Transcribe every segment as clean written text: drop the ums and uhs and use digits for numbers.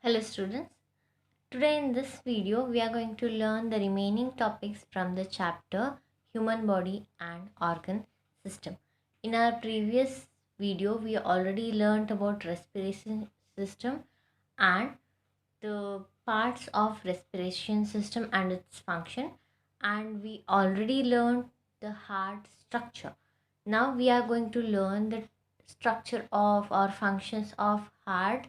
Hello students, today in this video we are going to learn the remaining topics from the chapter Human Body and Organ System. In our previous video we already learned about respiration system and the parts of respiration system and its function, and we already learned the heart structure. Now we are going to learn the structure of or functions of heart,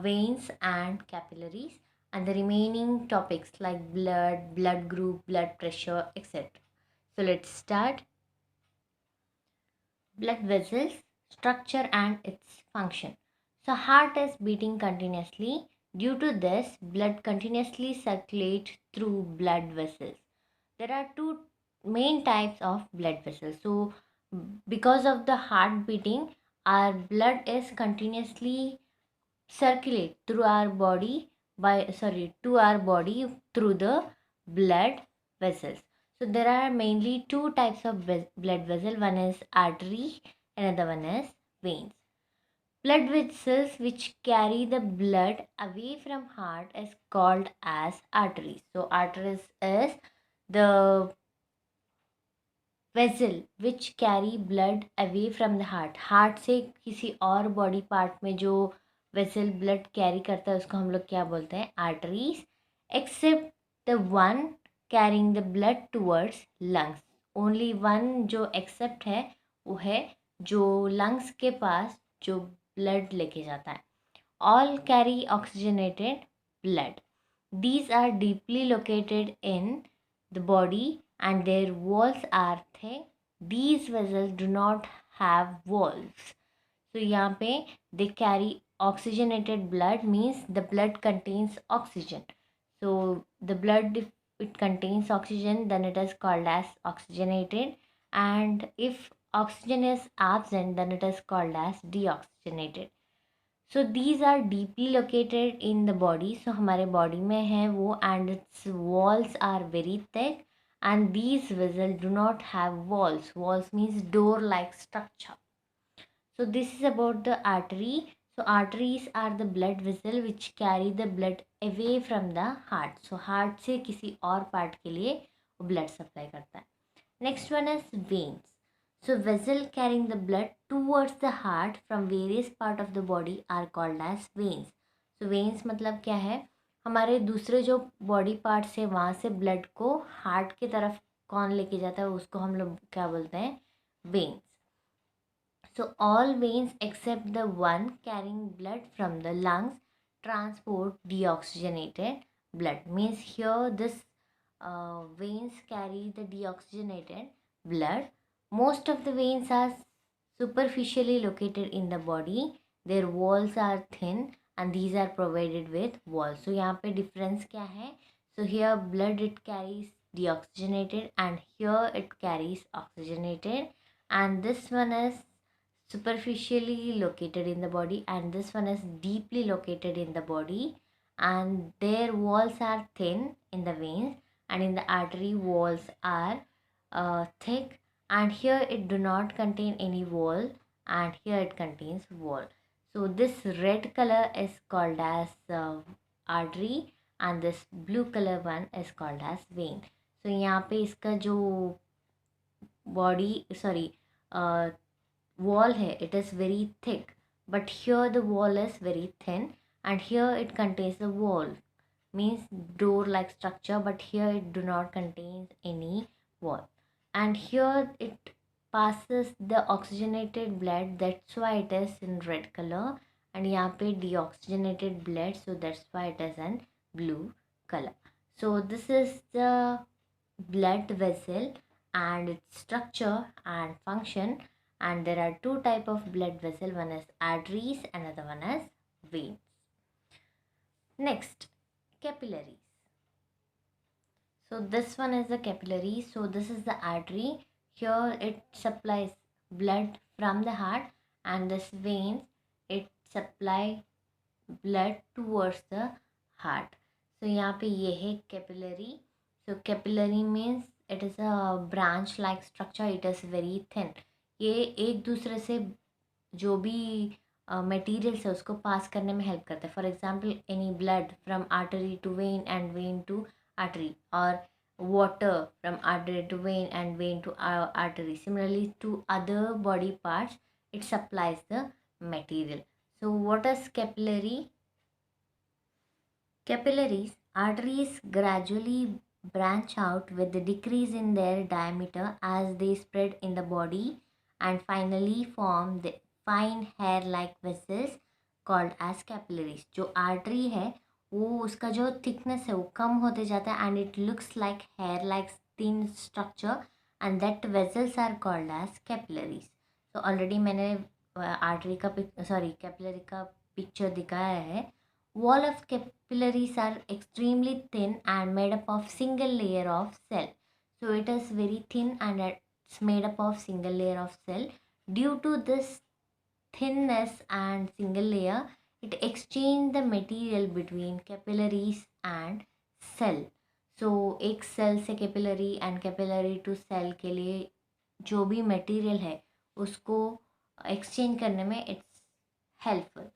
veins and capillaries, and the remaining topics like blood, blood group, blood pressure, etc. So let's start. Blood vessels, structure and its function. So heart is beating continuously. Due to this, blood continuously circulates through blood vessels. There are two main types of blood vessels. So because of the heart beating, our blood is continuously circulate through our body to our body through the blood vessels. So there are mainly two types of blood vessel. One is artery, another one is veins. Blood vessels which carry the blood away from heart is called as arteries. So arteries is the vessel which carry blood away from the heart से किसी और body part में जो vessel blood carry करता है उसको हम लोग क्या बोलते हैं, arteries, except the one carrying the blood towards lungs. Only one जो एक्सेप्ट है वो है जो लंग्स के पास जो ब्लड लेके जाता है. All carry oxygenated blood. These are deeply located in the body and their walls are thick. These vessels do not have walls. So यहाँ पे they carry oxygenated blood, means the blood contains oxygen. So the blood, if it contains oxygen, then it is called as oxygenated, and if oxygen is absent, then it is called as deoxygenated. So these are deeply located in the body. So हमारे body में है वो, and its walls are very thick, and these vessel do not have walls. Walls means door like structure. So this is about the artery. So arteries are the blood vessel which carry the blood away from the heart. So heart से किसी और part के लिए वो blood supply करता है. Next one is veins. So vessel carrying the blood towards the heart from various part of the body are called as veins. So veins मतलब क्या है, हमारे दूसरे जो बॉडी पार्ट्स है वहाँ से ब्लड को हार्ट की तरफ कौन लेके जाता है उसको हम लोग क्या बोलते हैं, veins. So all veins except the one carrying blood from the lungs transport deoxygenated blood. Means here this veins carry the deoxygenated blood. Most of the veins are superficially located in the body. Their walls are thin and these are provided with walls. So यहाँ पे difference क्या है? So here blood it carries deoxygenated and here it carries oxygenated, and this one is superficially located in the body and this one is deeply located in the body, and their walls are thin in the veins, and in the artery walls are thick, and here it do not contain any wall and here it contains wall. So this red color is called as artery and this blue color one is called as vein. So यहाँ पे इसका जो body wall hai, it is very thick, but here the wall is very thin, and here it contains the wall, means door like structure, but here it do not contain any wall, and here it passes the oxygenated blood, that's why it is in red color, and यहाँ पे deoxygenated blood, so that's why it is in blue color. So this is the blood vessel and its structure and function, and there are two type of blood vessel, one is arteries, another one is veins. Next, capillaries. So this one is the capillary. So this is the artery. Here it supplies blood from the heart, and this veins it supply blood towards the heart. So यहाँ पे ये है capillary. So capillary means it is a branch like structure, it is very thin. ये एक दूसरे से जो भी मटेरियल से उसको पास करने में हेल्प करता है. For example any blood from artery to vein and vein to artery, और water from artery to vein and vein to artery. Similarly to other body parts, it supplies the material. So what is capillary? Capillaries, arteries gradually branch out with the decrease in their diameter as they spread in the body and finally form the fine hair like vessels called as capillaries. जो artery है वो उसका जो thickness है वो कम होते जाता है and it looks like hair like thin structure and that vessels are called as capillaries. So already मैंने artery का capillary का picture दिखाया है. Wall of capillaries are extremely thin and made up of single layer of cell. So it is very thin and it's made up of single layer of cell. Due to this thinness and single layer, it exchange the material between capillaries and cell. So एक cell से capillary and capillary to cell के लिए जो भी material है उसको exchange करने में it's helpful.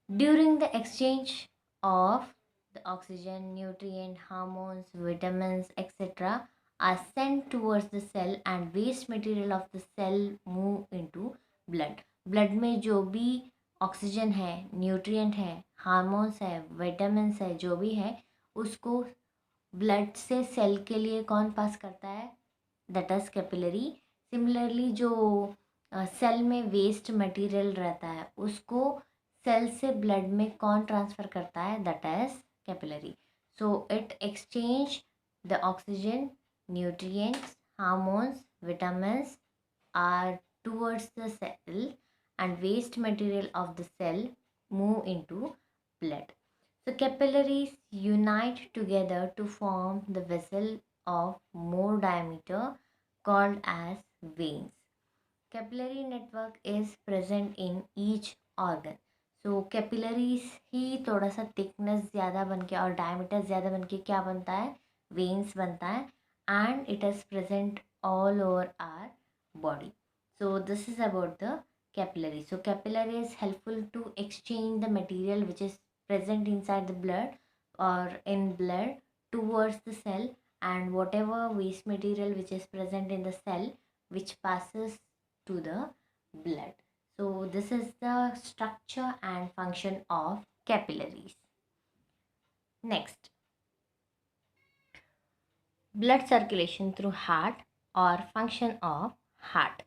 During the exchange of the oxygen, nutrient, hormones, vitamins, etc. are sent towards the cell and waste material of the cell move into blood. Blood में जो भी ऑक्सीजन है, न्यूट्रिएंट है, hormones है, vitamins है, जो भी है उसको ब्लड से सेल के लिए कौन पास करता है? That is capillary. सिमिलरली जो सेल में वेस्ट मटेरियल रहता है उसको सेल से ब्लड में कौन ट्रांसफ़र करता है? That is capillary. So it exchange the oxygen, nutrients, hormones, vitamins are towards the cell and waste material of the cell move into blood. So capillaries unite together to form the vessel of more diameter called as veins. Capillary network is present in each organ. So capillaries ही थोड़ा सा thickness ज़्यादा बन के और diameter ज़्यादा बन के क्या बनता है? Veins बनता है and it is present all over our body. So this is about the capillary. So capillary is helpful to exchange the material which is present inside the blood or in blood towards the cell and whatever waste material which is present in the cell which passes to the blood. So this is the structure and function of capillaries. Next, blood circulation through heart or function of heart.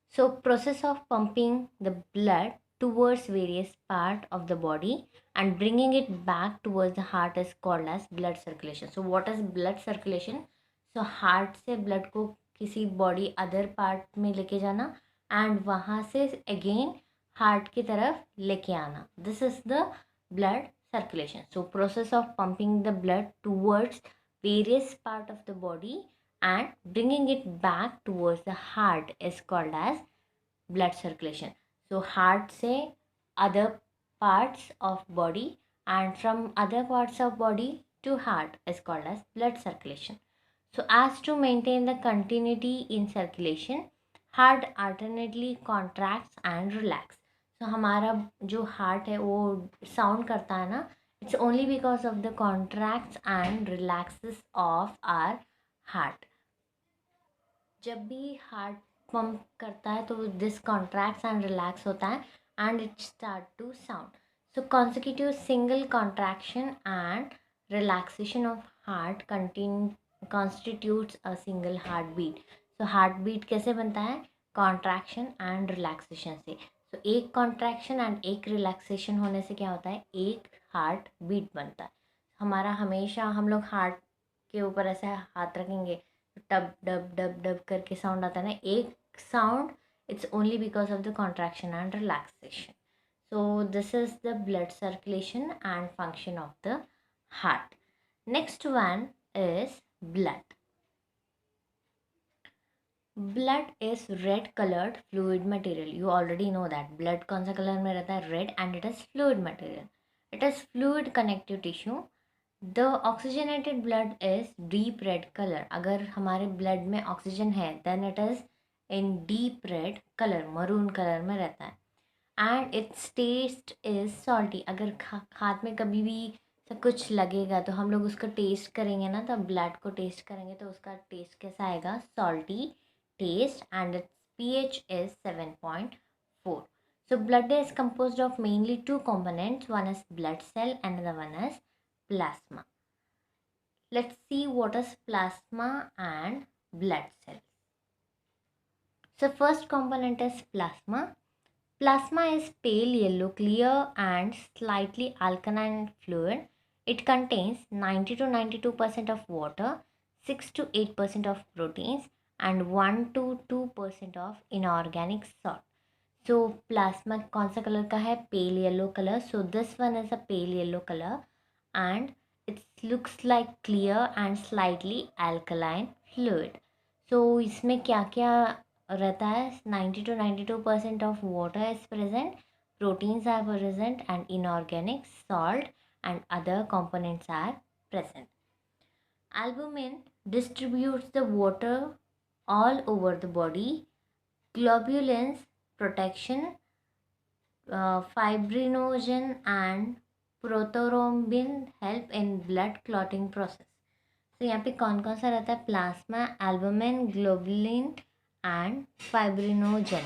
So process of pumping the blood towards various part of the body and bringing it back towards the heart is called as blood circulation. So what is blood circulation? So heart से blood को किसी body other part में लेके जाना and वहाँ से again heart की तरफ लेके आना. This is the blood circulation. So process of pumping the blood towards various part of the body and bringing it back towards the heart is called as blood circulation. So heart से other parts of body and from other parts of body to heart is called as blood circulation. So as to maintain the continuity in circulation, heart alternately contracts and relax. So हमारा जो heart है वो sound करता है ना, it's only because of the contracts and relaxes of our heart. जब भी heart pump करता है तो this contracts and relax होता है and it start to sound. So consecutive single contraction and relaxation of heart constitutes a single heartbeat. So heartbeat कैसे बनता है? Contraction and relaxation से. So एक contraction and एक relaxation होने से क्या होता है? एक हार्ट बीट बनता है. हमारा हमेशा हम लोग हार्ट के ऊपर ऐसे हाथ रखेंगे टब डब डब डब करके साउंड आता है ना, एक sound it's only because of the contraction and relaxation. So this is the blood circulation and function of the heart. Next one is blood. Blood is red colored fluid material. You already know that blood कौन सा colour में रहता है? Red, and it is fluid material. It is fluid connective tissue. The oxygenated blood is deep red color. अगर हमारे blood में oxygen है then it is in deep red color, maroon color में रहता है. And its taste is salty. अगर हाथ में कभी भी सब कुछ लगेगा तो हम लोग उसको टेस्ट करेंगे ना, तो ब्लड को टेस्ट करेंगे तो उसका टेस्ट कैसा आएगा, salty taste, and its pH is 7.4. So blood is composed of mainly two components, one is blood cell and another one is plasma. Let's see what is plasma and blood cell. So first component is plasma. Plasma is pale yellow, clear and slightly alkaline fluid. It contains 90 to 92% of water, 6 to 8% of proteins, and 1 to 2% of inorganic salt. So plasma कौन सा colour का है, pale yellow color. So this one is a pale yellow color and it looks like clear and slightly alkaline fluid. So इसमें क्या क्या रहता है, 90 to 92% of water is present, proteins are present, and inorganic salt and other components are present. Albumin distributes the water all over the body. Globulins protection, fibrinogen and prothrombin help in blood clotting process. तो यहाँ पे कौन कौन सा रहता है, plasma, albumin, globulin and fibrinogen.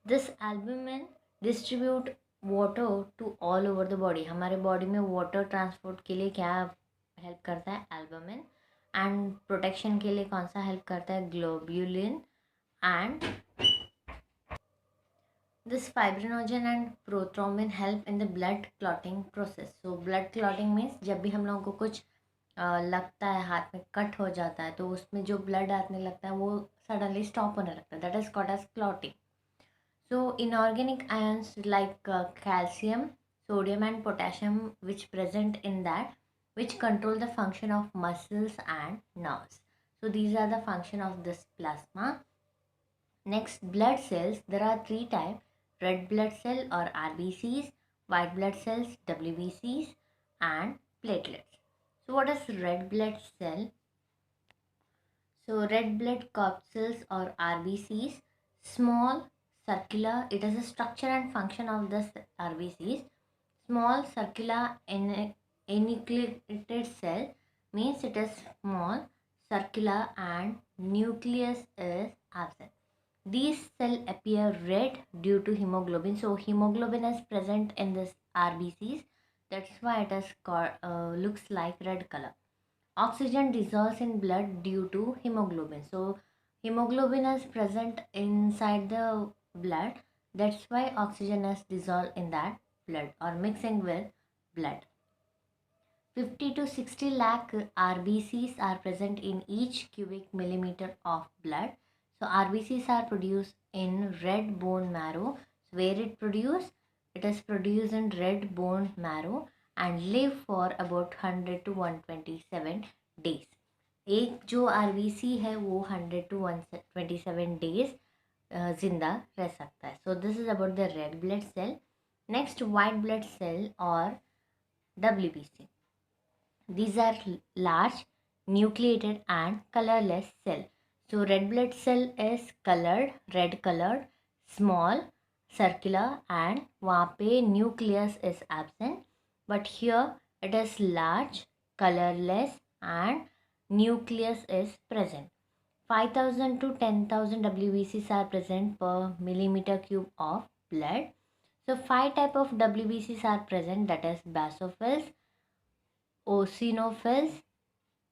This albumin distribute water to all over the body. हमारे body में वाटर ट्रांसपोर्ट के लिए क्या हेल्प करता है, एल्बुमिन. एंड प्रोटेक्शन के लिए कौन सा हेल्प करता है, globulin. And this fibrinogen and prothrombin help in the blood clotting process. So blood clotting means जब भी हम लोगों को कुछ लगता है, हाथ में कट हो जाता है, तो उसमें जो ब्लड आने लगता है वो सडनली स्टॉप होने लगता है, that is called as clotting. So inorganic ions like calcium, sodium and potassium which present in that, which control the function of muscles and nerves. So these are the function of this plasma. Next, blood cells. There are three types: red blood cell or RBCs, white blood cells WBCs, and platelets. So what is red blood cell? So red blood corpuscles or RBCs, small circular, it is a structure and function of the RBCs. Small circular enucleated cell means it is small, circular and nucleus is absent. These cells appear red due to hemoglobin. So hemoglobin is present in this RBCs. That's why it is called, looks like red color. Oxygen dissolves in blood due to hemoglobin. So hemoglobin is present inside the blood. That's why oxygen is dissolved in that blood or mixing with blood. 50 to 60 lakh RBCs are present in each cubic millimeter of blood. So RBCs are produced in red bone marrow. So where it produced? It is produced in red bone marrow and live for about 100 to 127 days. एक जो RBC है वो 100 to 127 days जिंदा रह सकता है. So this is about the red blood cell. Next, white blood cell or WBC. These are large, nucleated and colorless cell. So red blood cell is colored, red colored, small, circular and वहाँ पे nucleus is absent. But here it is large, colorless and nucleus is present. 5,000 to 10,000 WBCs are present per millimeter cube of blood. So 5 type of WBCs are present, that is basophils, eosinophils,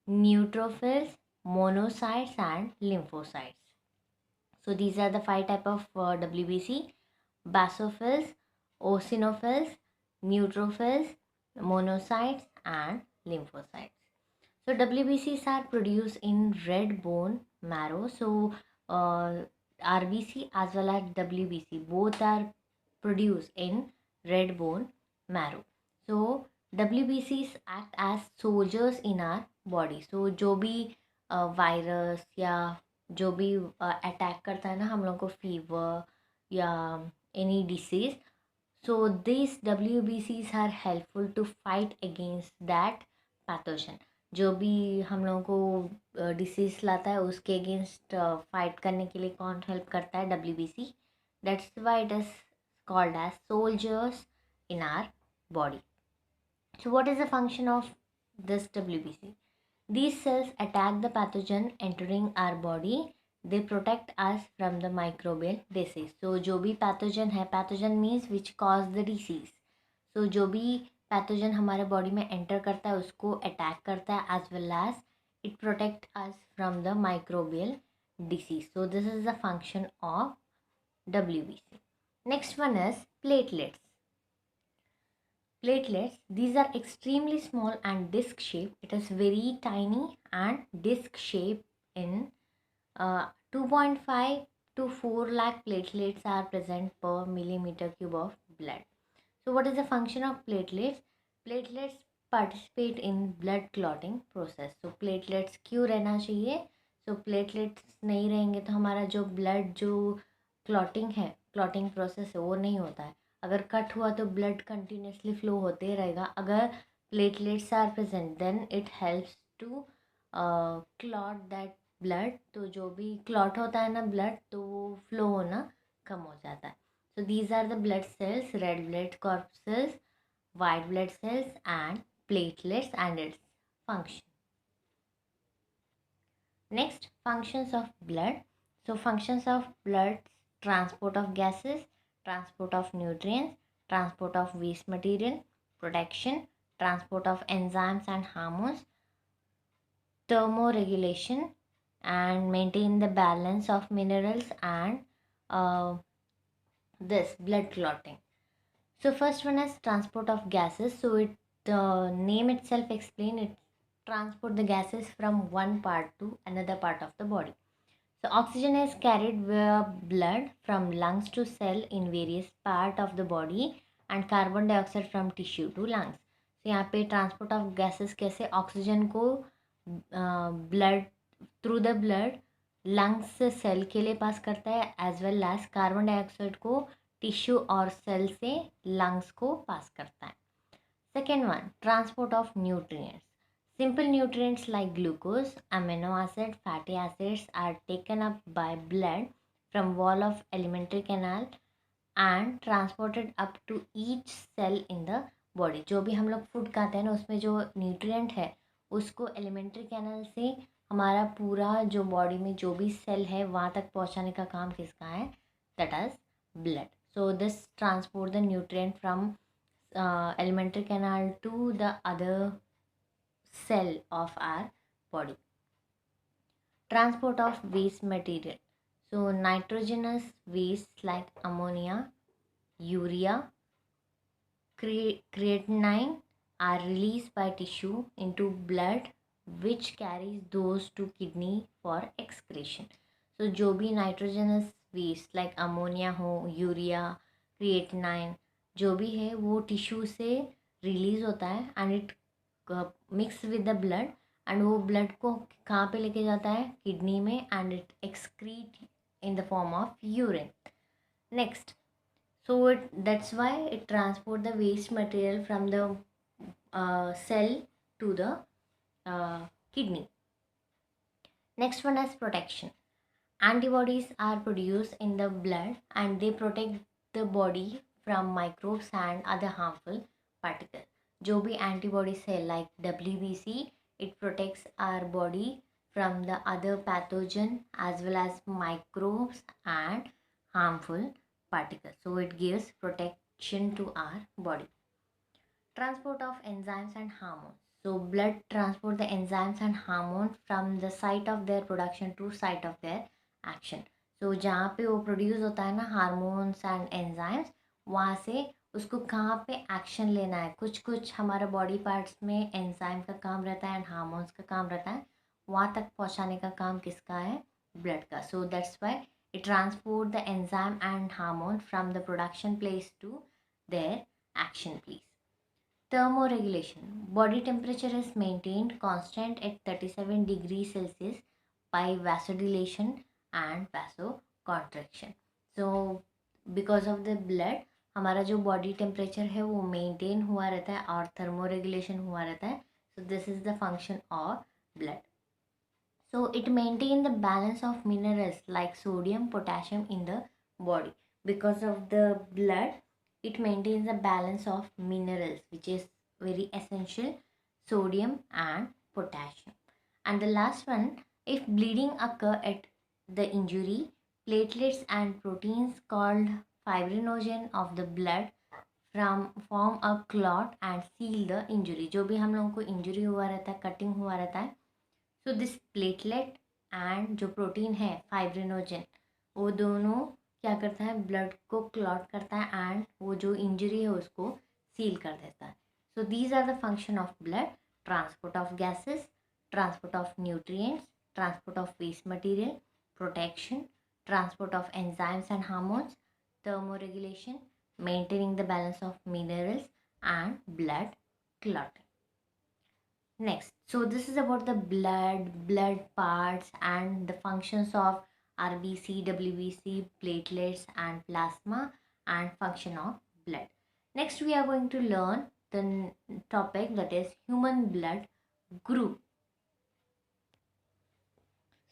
neutrophils, monocytes and lymphocytes. So these are the 5 type of WBC: basophils, eosinophils, neutrophils, monocytes and lymphocytes. So WBCs are produced in red bone marrow. So RBC as well as WBC both are produced in red bone marrow. So WBCs act as soldiers in our body. So जो भी virus या जो भी attack करता है ना हम लोग को, फीवर या any disease, so these WBCs are helpful to fight against that pathogen. जो भी हम लोगों को डिसीज लाता है उसके अगेंस्ट फाइट करने के लिए कौन हेल्प करता है, WBC. That's why it is called as soldiers in our body. So what is the function of this WBC? These cells attack the pathogen entering our body. They protect us from the microbial disease. So जो भी pathogen है, pathogen means which cause the disease. So जो भी pathogen हमारे body में enter करता है उसको attack करता है, as well as it protect us from the microbial disease. So this is the function of WBC. Next one is platelets. Platelets, these are extremely small and disc shaped. It is very tiny and disc shaped in 2.5 to 4 lakh platelets are present per millimeter cube of blood. So what is the function of platelets? Platelets participate in blood clotting process. So platelets क्यों रहना चाहिए? So platelets नहीं रहेंगे तो हमारा जो blood जो clotting है, clotting process है वो नहीं होता है. अगर कट हुआ तो ब्लड कंटिन्यूसली फ्लो होते रहेगा. अगर platelets are present then it helps to clot that blood. तो जो भी क्लॉट होता है ना ब्लड तो वो फ्लो होना कम हो जाता है. So these are the blood cells, red blood corpuscles, white blood cells and platelets and its function. Next, functions of blood. So functions of blood: transport of gases, transport of nutrients, transport of waste material, protection, transport of enzymes and hormones, thermoregulation, and maintain the balance of minerals, and this blood clotting. So first one is transport of gases. So it the name itself explain it transport the gases from one part to another part of the body. So oxygen is carried via blood from lungs to cell in various part of the body, and carbon dioxide from tissue to lungs. So यहाँ पे transport of gases कैसे oxygen को blood through the blood lungs से cell के लिए पास करता है, as well as carbon dioxide को टिश्यू और सेल से लंग्स को पास करता है. Second one, transport of nutrients. Simple nutrients like glucose, amino acid, fatty acids are taken up by blood from wall of alimentary canal and transported up to each cell in the body. जो भी हम लोग food खाते हैं ना उसमें जो nutrient है उसको एलिमेंट्री कैनल से हमारा पूरा जो बॉडी में जो भी सेल है वहाँ तक पहुँचाने का काम किसका है? That is blood. So this transport the nutrient from alimentary canal to the other cell of our body. Transport of waste material. So nitrogenous waste like ammonia, urea, creatinine are released by tissue into blood which carries those to kidney for excretion. So जो भी nitrogenous waste like ammonia हो, urea, creatinine जो भी है वो tissue से release होता है and it mix with the blood and वो ब्लड को कहाँ पे लेके जाता है? किडनी में, and it excrete in the form of urine. Next, so it that's why it transport the waste material from the cell to the kidney. Next one is protection. Antibodies are produced in the blood and they protect the body from microbes and other harmful particles. जो भी antibodies है like WBC, it protects our body from the other pathogen as well as microbes and harmful particles. So it gives protection to our body. Transport of enzymes and hormones. So blood transport the enzymes and hormones from the site of their production to site of their action. So जहाँ पे वो produce होता है ना hormones and enzymes, वहाँ से उसको कहाँ पे एक्शन लेना है. कुछ कुछ हमारा बॉडी पार्ट्स में एंजाइम का काम रहता है एंड हार्मोन्स का काम रहता है, वहाँ तक पहुँचाने का काम किसका है? ब्लड का. So that's why it transport the enzyme and hormone from the production place to their action place. Thermoregulation. Body temperature is maintained constant at 37 degrees Celsius by vasodilation and vasoconstriction. So because of the blood हमारा जो body temperature है वो maintain हुआ रहता है और thermoregulation हुआ रहता है. सो this is the function of blood. So it maintain the balance of minerals like sodium potassium in the body. Because of the blood, it maintains a balance of minerals, which is very essential: sodium and potassium. And the last one, if bleeding occur at the injury, platelets and proteins called fibrinogen of the blood from form a clot and seal the injury. जो भी हम लोगों को injury हुआ रहता है, cutting हुआ रहता है, सो दिस प्लेटलेट एंड जो प्रोटीन है फाइब्रिनोजन, वो दोनों क्या करता है, ब्लड को क्लॉट करता है एंड वो जो इंजरी है उसको सील कर देता है. So these are the function of blood: transport of gases, transport of nutrients, transport of waste material, protection, transport of enzymes and hormones, thermoregulation, maintaining the balance of minerals, and blood clotting. Next, so this is about the blood parts and the functions of RBC, WBC, platelets and plasma, and function of blood. Next, we are going to learn the topic that is human blood group.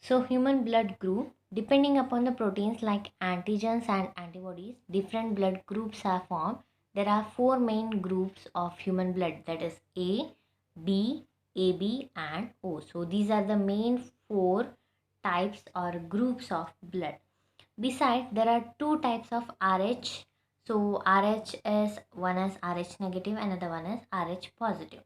So human blood group, depending upon the proteins like antigens and antibodies, different blood groups are formed. There are four main groups of human blood, that is A, B, AB and O. So these are the main four types or groups of blood. Besides, there are two types of RH. So RH is, one is RH negative, another one is RH positive.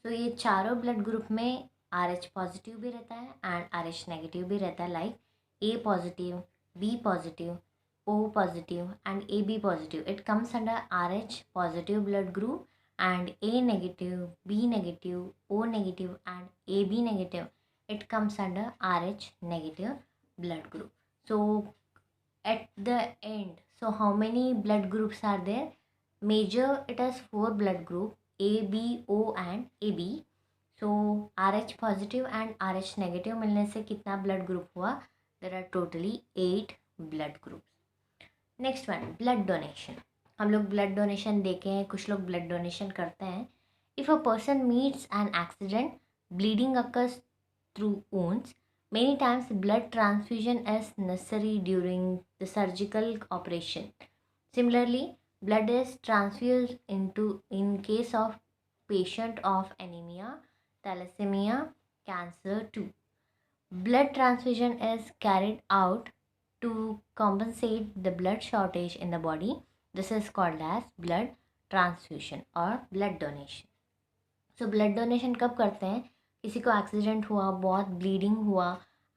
So ये चारों blood group में RH positive भी रहता है and RH negative भी रहता है, like A positive, B positive, O positive and AB positive. It comes under RH positive blood group and A negative, B negative, O negative and AB negative, it comes under RH negative blood group. So at the end, so how many blood groups are there? Major, it has four blood group: A, B, O and AB. So RH positive and RH negative मिलने से कितना blood group हुआ? There are totally 8 blood groups. Next one, blood donation. हम लोग blood donation देखे हैं, कुछ लोग ब्लड डोनेशन करते हैं. If a person meets an accident, bleeding occurs through wounds, many times blood transfusion is necessary during the surgical operation. Similarly, blood is transfused into in case of patient of anemia, thalassemia, cancer too. Blood transfusion is carried out to compensate the blood shortage in the body. This is called as blood transfusion or blood donation. So blood donation कब करते हैं? किसी को accident हुआ, बहुत bleeding हुआ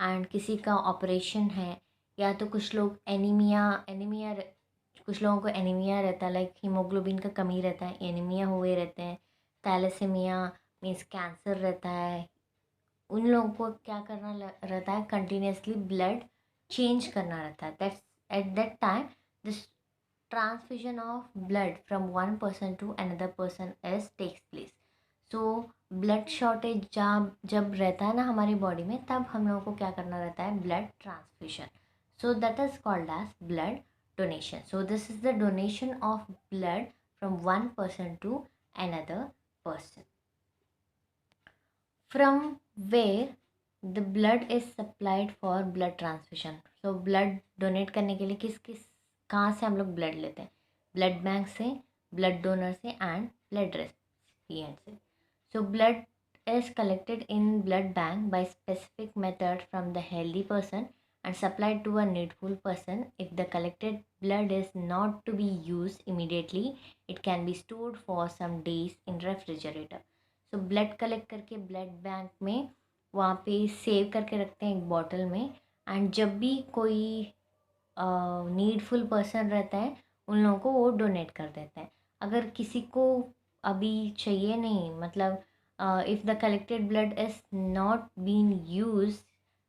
and किसी का ऑपरेशन है, या तो कुछ लोग एनीमिया कुछ लोगों को एनीमिया रहता है, लाइक हीमोग्लोबिन का कमी रहता है, एनीमिया हुए रहते हैं. थैलेसेमिया मीन्स कैंसर रहता है. उन लोगों को क्या करना रहता है, कंटिन्यूसली ब्लड चेंज करना रहता है. That's at that time this transfusion of blood from one person to another person is takes place. So blood shortage जब रहता है ना हमारी बॉडी में, तब हम लोगों को क्या करना रहता है, blood transfusion. So that is called as blood donation. So this is the donation of blood from one person to another person. From where the blood is supplied for blood transfusion. So blood donate करने के लिए किस कहाँ से हम लोग blood लेते हैं? ब्लड बैंक से, ब्लड डोनर से एंड ब्लड रेसिपिएंट से. So blood is collected in blood bank by specific method from the healthy person and supplied to a needful person. If the collected blood is not to be used immediately, it can be stored for some days in refrigerator. So blood collect करके blood bank में वहाँ पे save करके रखते हैं एक bottle में, and जब भी कोई नीडफुल पर्सन रहता है उन लोगों को वो डोनेट कर देते हैं. अगर किसी को अभी चाहिए नहीं, मतलब if the collected blood is not been use,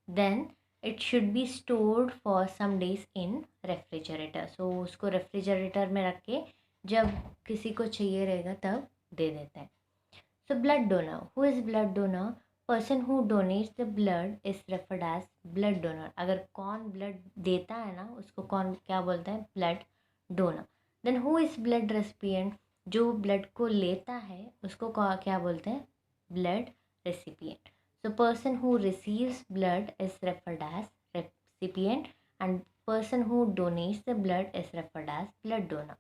then it should be stored for some days in refrigerator. So उसको रेफ्रिजरेटर में रख के जब किसी को चाहिए रहेगा तब दे देते हैं. So blood donor. Who is blood donor? Person who donates the blood is referred as blood donor. अगर कौन blood देता है ना, उसको कौन क्या बोलता है, blood donor. Then who is blood recipient? जो blood को लेता है उसको क्या बोलते हैं, blood recipient. So person who receives blood is referred as recipient and person who donates the blood is referred as blood donor.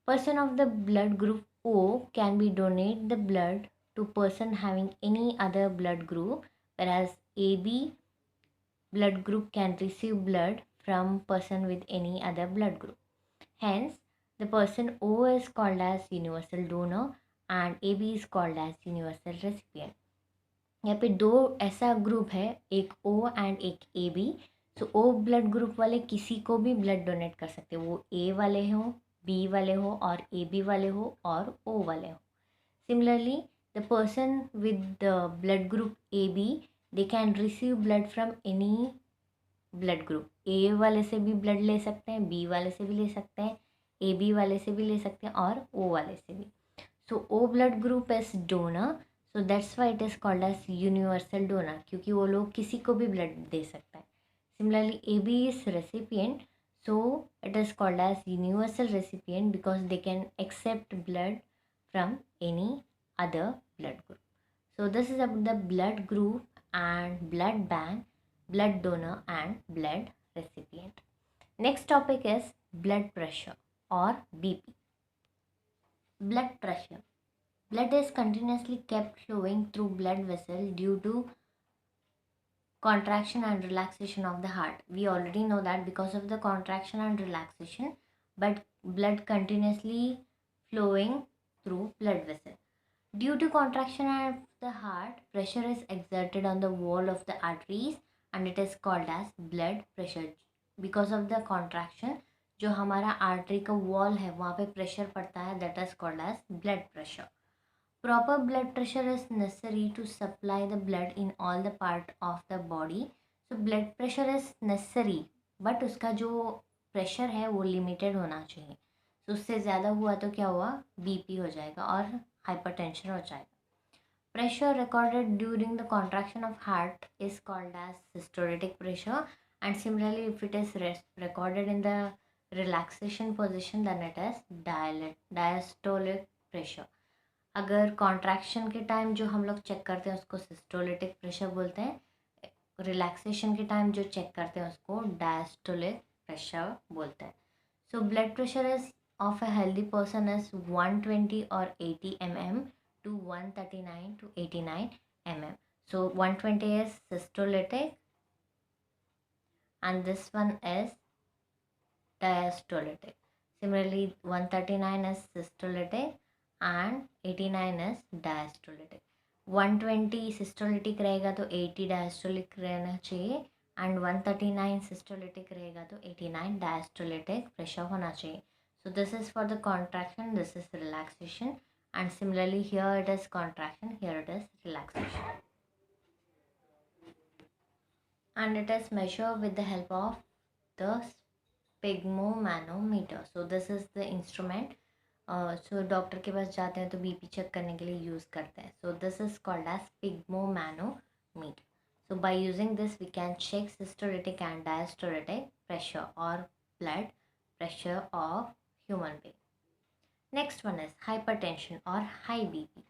Person of the blood group O can be donate the blood to person having any other blood group, whereas AB blood group can receive blood from person with any other blood group. Hence, the person O is called as universal donor and AB is called as universal recipient. यहाँ पे दो ऐसा group है, एक O and एक AB. सो O blood group वाले किसी को भी ब्लड डोनेट कर सकते हैं, वो A वाले हो, B वाले हो और AB वाले हो और O वाले हो. Similarly, the person with the blood group AB, they can receive blood from any blood group. A वाले से भी ब्लड ले सकते हैं, B वाले से भी ले सकते हैं, AB वाले से भी ले सकते हैं और O वाले से भी. So O blood group is donor, so that's why it is called as universal donor, क्योंकि वो लोग किसी को भी ब्लड दे सकते हैं. Similarly, AB is recipient, so it is called as universal recipient because they can accept blood from any other blood group. So this is about the blood group and blood bank, blood donor and blood recipient. Next topic is blood pressure or BP. Blood pressure. Blood is continuously kept flowing through blood vessel due to contraction and relaxation of the heart. We already know that because of the contraction and relaxation, but blood continuously flowing through blood vessel. Due to contraction of the heart, pressure is exerted on the wall of the arteries and it is called as blood pressure. Because of the contraction, जो हमारा artery का wall है वहाँ पे pressure पड़ता है, that is called as blood pressure. Proper blood pressure is necessary to supply the blood in all the part of the body. So blood pressure is necessary, but उसका जो pressure है वो limited होना चाहिए. तो उससे ज़्यादा हुआ तो क्या हुआ, बीपी हो जाएगा और हाइपरटेंशन हो जाएगा. Pressure recorded during the contraction of heart is called as systolic pressure, and similarly if it is recorded in the relaxation position then it is diastolic pressure. अगर कॉन्ट्रैक्शन के टाइम जो हम लोग चेक करते हैं उसको सिस्टोलिटिक प्रेशर बोलते हैं, रिलैक्सेशन के टाइम जो चेक करते हैं उसको डायस्टोलिक प्रेशर बोलते हैं. So blood pressure is of a healthy person is 120 और 80 mm to 139 to 89 mm. So 120 is systolic and this one is diastolic. Similarly 139 is systolic and 89 is diastolic. 120 systolic रहेगा तो 80 diastolic रहना चाहिए and 139 systolic रहेगा तो 89 diastolic pressure होना चाहिए. So this is for the contraction, this is relaxation, and similarly here it is contraction, here it is relaxation. And it is measured with the help of the sphygmomanometer. So this is the instrument. So doctor के पास जाते हैं तो BP check करने के लिए use करते हैं. So this is called as sphygmomanometer. So by using this we can check systolitic and diastolitic pressure और blood pressure of human being. Next one is hypertension और high BP.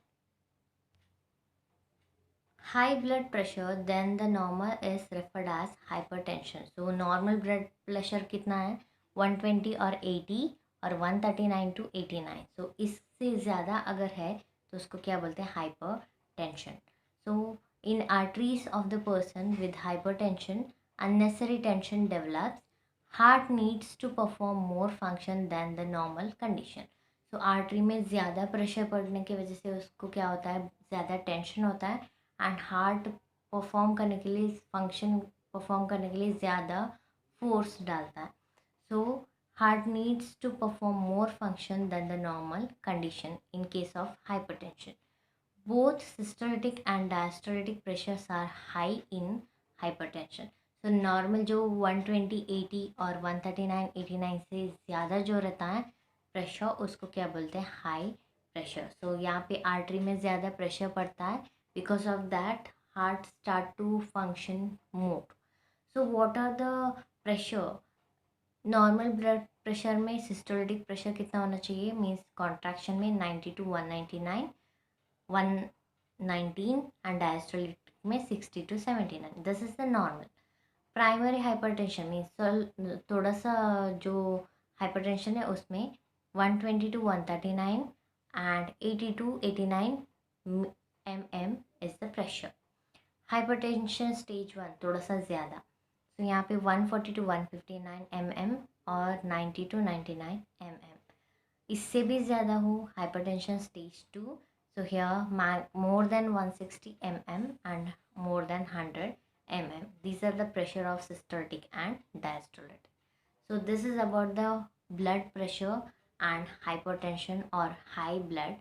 High blood pressure than the normal is referred as hypertension. So normal blood pressure कितना है, 120 और 80 और 139 to 89. सो इससे ज़्यादा अगर है तो उसको क्या बोलते हैं, hypertension. So in arteries of the person with hypertension unnecessary tension develops. Heart needs to perform more function than the normal condition. So artery में ज़्यादा प्रेशर पड़ने की वजह से उसको क्या होता है, ज़्यादा टेंशन होता है एंड हार्ट परफॉर्म करने के लिए, फंक्शन परफॉर्म करने के लिए ज़्यादा फोर्स डालता है. सो heart needs to perform more function than the normal condition in case of hypertension. Both systolic and diastolic pressures are high in hypertension. So normal जो 120, 80 और 139, 89 से ज़्यादा जो रहता है प्रेशर उसको क्या बोलते हैं, हाई प्रेशर. सो यहाँ पे आर्टरी में ज़्यादा प्रेशर पड़ता है, because of that heart start to function more. So what are the pressure. Normal blood pressure में सिस्टोलिक प्रेशर कितना होना चाहिए, मीन्स कॉन्ट्रैक्शन में 90 to 199, 119 एंड डायस्टोलिक में 60 to 79. This is the normal. Primary hypertension means थोड़ा सा जो hypertension है उसमें 120 to 139 and 80 to 89 mm is the pressure. Hypertension stage 1 थोड़ा सा ज़्यादा, तो यहाँ पे 140 to 159 mm और 90 to 99 mm. इससे भी ज़्यादा हो hypertension stage 2, so here more than 160 mm and more than 100 mm. These are the pressure of systolic and diastolic. So this is about the blood pressure and hypertension or high blood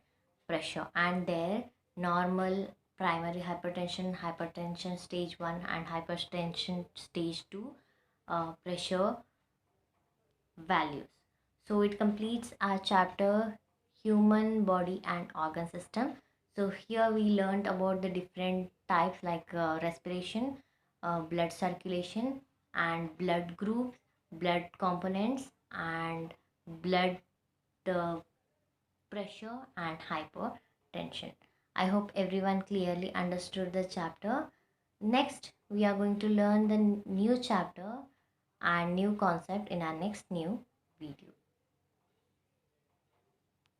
pressure and their normal primary hypertension, hypertension stage 1 and hypertension stage 2 pressure values. So it completes our chapter human body and organ system. So here we learned about the different types like respiration, blood circulation and blood groups, blood components and blood uh, pressure and hypertension. I hope everyone clearly understood the chapter. Next, we are going to learn the new chapter and new concept in our next new video.